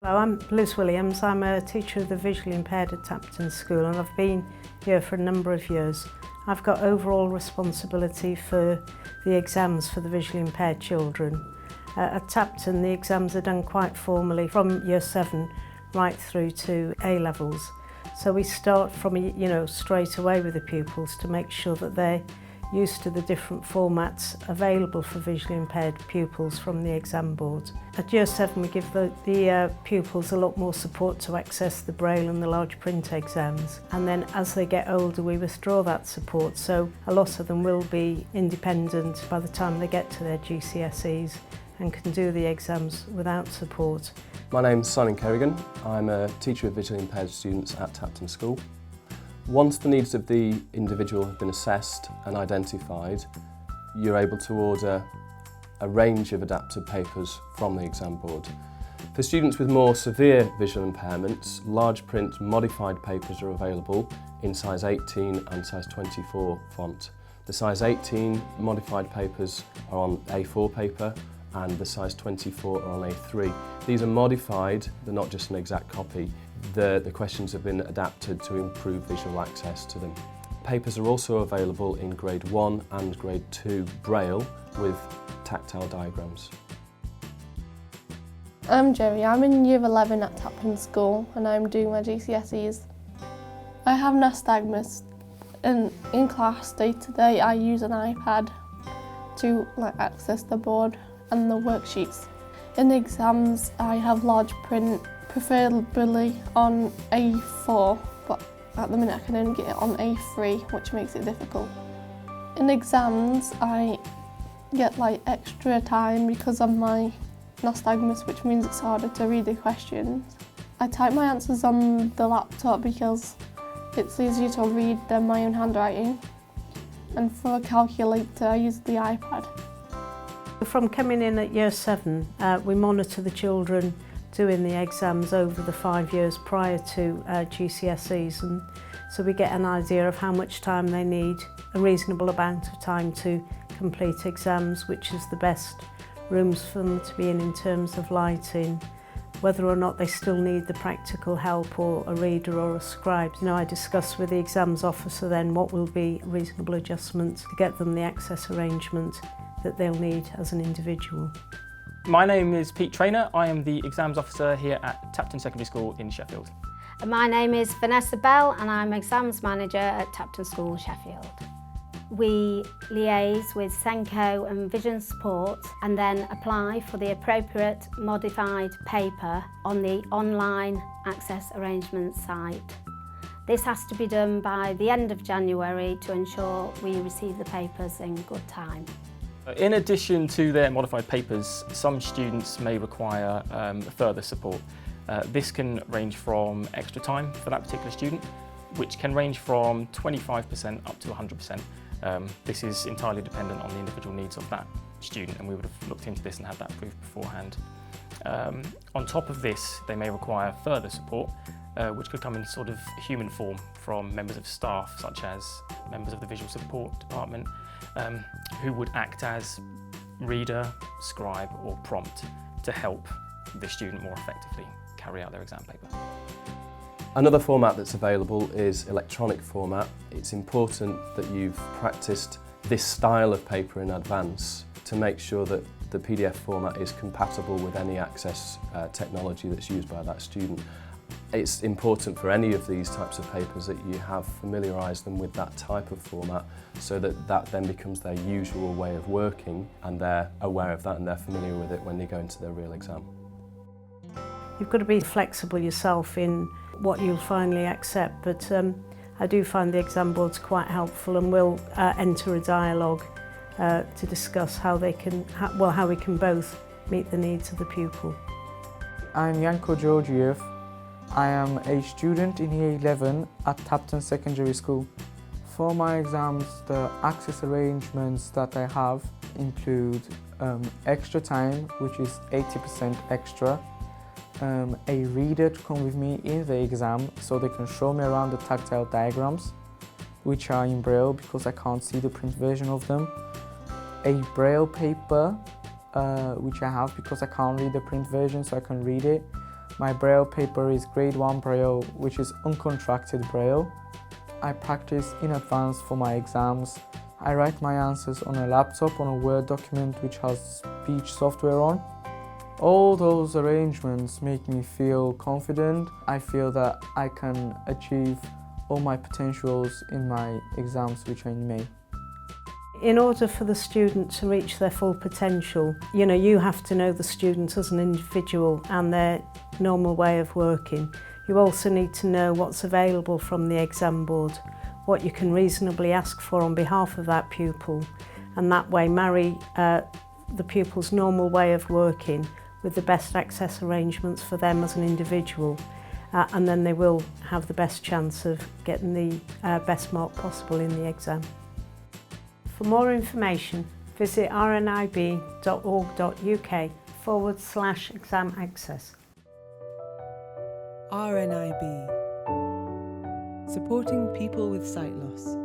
Hello, I'm Liz Williams. I'm a teacher of the visually impaired at Tapton School and I've been here for a number of years. I've got overall responsibility for the exams for the visually impaired children. At Tapton, the exams are done quite formally from year 7 right through to A levels. So we start from straight away with the pupils to make sure that they're used to the different formats available for visually impaired pupils from the exam board. At year 7 we give the pupils a lot more support to access the braille and the large print exams, and then as they get older we withdraw that support, so a lot of them will be independent by the time they get to their GCSEs and can do the exams without support. My name's Simon Kerrigan. I'm a teacher of visually impaired students at Tapton School. Once the needs of the individual have been assessed and identified, you're able to order a range of adapted papers from the exam board. For students with more severe visual impairments, large print modified papers are available in size 18 and size 24 font. The size 18 modified papers are on A4 paper and the size 24 are on A3. These are modified, they're not just an exact copy. The questions have been adapted to improve visual access to them. Papers are also available in grade 1 and grade 2 braille with tactile diagrams. I'm Jerry, I'm in year 11 at Tapton School and I'm doing my GCSEs. I have nystagmus and in class day to day I use an iPad to access the board and the worksheets. In the exams I have large print, preferably on A4, but at the minute I can only get it on A3, which makes it difficult. In exams I get extra time because of my nystagmus, which means it's harder to read the questions. I type my answers on the laptop because it's easier to read than my own handwriting, and for a calculator I use the iPad. From coming in at year 7, we monitor the children doing the exams over the 5 years prior to GCSEs, and so we get an idea of how much time they need, a reasonable amount of time to complete exams, which is the best rooms for them to be in terms of lighting, whether or not they still need the practical help or a reader or a scribe. I discuss with the exams officer then what will be a reasonable adjustment to get them the access arrangement that they'll need as an individual. My name is Pete Traynor. I am the exams officer here at Tapton Secondary School in Sheffield. My name is Vanessa Bell and I'm exams manager at Tapton School, Sheffield. We liaise with Senko and Vision Support and then apply for the appropriate modified paper on the online access arrangement site. This has to be done by the end of January to ensure we receive the papers in good time. In addition to their modified papers, some students may require further support. This can range from extra time for that particular student, which can range from 25% up to 100%. This is entirely dependent on the individual needs of that student, and we would have looked into this and had that approved beforehand. On top of this, they may require further support, which could come in sort of human form from members of staff, such as members of the visual support department, who would act as reader, scribe or prompt to help the student more effectively carry out their exam paper. Another format that's available is electronic format. It's important that you've practiced this style of paper in advance to make sure that the PDF format is compatible with any access technology that's used by that student. It's important for any of these types of papers that you have familiarised them with that type of format so that that then becomes their usual way of working and they're aware of that and they're familiar with it when they go into their real exam. You've got to be flexible yourself in what you'll finally accept, but I do find the exam boards quite helpful and will enter a dialogue to discuss how we can both meet the needs of the pupil. I'm Yanko Georgiev. I am a student in year 11 at Tapton Secondary School. For my exams, the access arrangements that I have include extra time, which is 80% extra, a reader to come with me in the exam so they can show me around the tactile diagrams, which are in braille because I can't see the print version of them, a braille paper which I have because I can't read the print version so I can read it, My Braille paper is Grade 1 Braille, which is uncontracted Braille. I practice in advance for my exams. I write my answers on a laptop on a Word document which has speech software on. All those arrangements make me feel confident. I feel that I can achieve all my potentials in my exams which I may. In order for the student to reach their full potential, you have to know the student as an individual and their normal way of working. You also need to know what's available from the exam board, what you can reasonably ask for on behalf of that pupil, and that way marry the pupil's normal way of working with the best access arrangements for them as an individual, and then they will have the best chance of getting the best mark possible in the exam. For more information, visit rnib.org.uk/exam access. RNIB, supporting people with sight loss.